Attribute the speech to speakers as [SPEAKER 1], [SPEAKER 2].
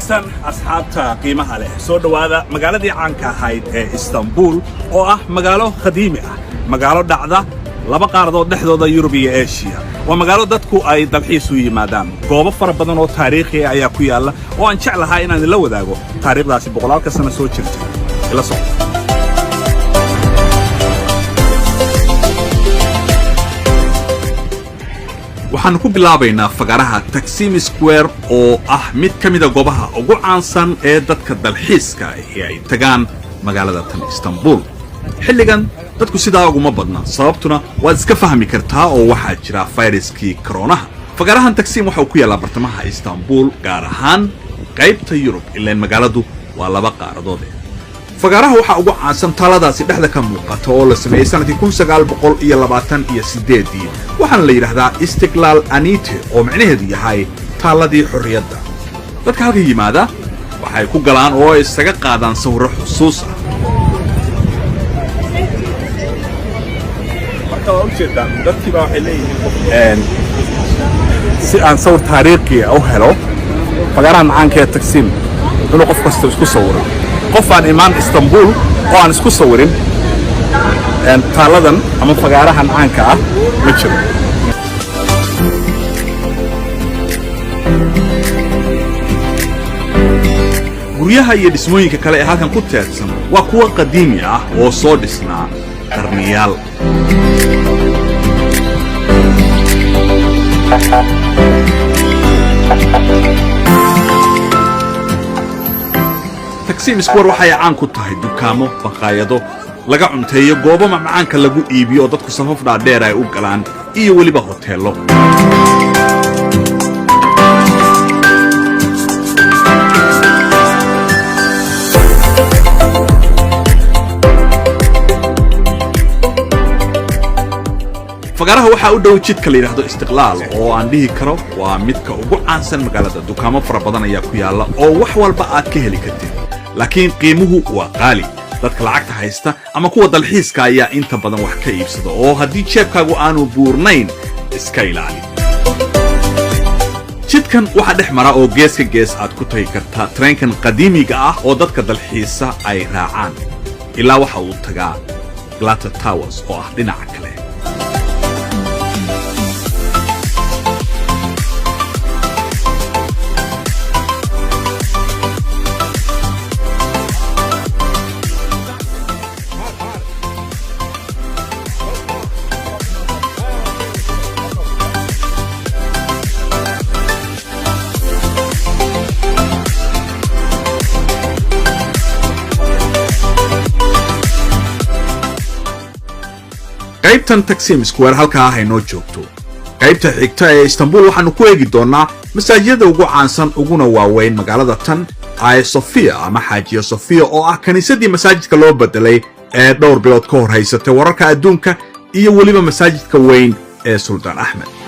[SPEAKER 1] wanaagsan asxaabta qiimaha leh soo dhawaada magaaladii caanka ahayd ee Stanbul oo ah magaalo qadiimi ah magaalo dhacda laba qaaradood dhexdooda Yurub iyo Aasiya waa magaalo dadku ay dalxiis u yimaadaan goobo fara badan oo taariikhi ah ayaa ku yaala oo aan jeclahay inaan la wadaago taariikhdaasi boqolaalka sano soo jirtay ila soo waxaan ku bilaabaynaa fagaraha Taksim Square oo ah mid ka mid ah goobaha ugu caansan ee dadka dalxiiska ay tagaan magaalada tan Stanbul xilligan dadku sidaa ugu badna sababtuna waad iska fahmi kartaa oo waxa jira fayraskii corona fagarahan Taksim waxa uu ku yaala bartamaha Stanbul gaar ahaan qaybta Yurub ilaa magaaladu waa laba qaaradood fagaraha waxa ugu caansan taladaasi dhexda ka muuqata oo la sameeyay sanadkii 1928 waxaan la yiraahdaa Istiqlaal Anite oo macnaheedu yahay taladii xorriyadda dadka halka yimaada waxay ku galaan oo isaga qaadaan sawir xusuus ah marka oo jeedaan dadkii baa waxay leeyihiin si aan sawir taariikhi ah u helo fagarahan caanka ee Taksim inuu qof kasta isku sawiro qof aan imaan Stanbul oo aan isku sawirin taladan ama fagarahan caanka ah ma jiro guryaha iyo dhismooyinka kale ee halkan ku teedsan waa kuwa qadiimi ah oo soo dhisnaa qarniyaal Taksim Square waxay caan ku tahay dukaamo baqaayado laga cunteeyo goobo macmacaanka lagu iibiyo oo dadku safaf dhaadheer ay u galaan iyo waliba hoteelo fagaraha waxa u dhow jidka la yiraahdo Istiqlaal oo aan dhihi karo waa midka ugu caansan magaalada dukaamo fara badan ayaa ku yaala oo wax walba aad ka heli kartid laakiin qiimuhu waa qaali dadka lacagta haysta ama kuwa dalxiiska ayaa inta badan wax ka iibsada oo haddii jeebkaagu aanu buurnayn iska ilaali jidkan waxa dhex mara oo gees ka gees aad ku tagi kartaa treenkan qadiimiga ah oo dadka dalxiisa ay raacaan ilaa waxa uu tagaa Glatter Towers oo ah dhinaca kale qaybtan Taksim Square halka ah ay noo joogto qaybta xigta ee Stanbul waxaanu ku eegi doonaa masaajidda ugu caansan uguna waaweyn magaalada tan Hagia Sophia ama Hagia Sophia oo ah kaniisadii masaajidka loo bedelay ee dhowr bilood ka hor haysatay wararka adduunka iyo waliba masaajidka weyn ee Sultan Ahmed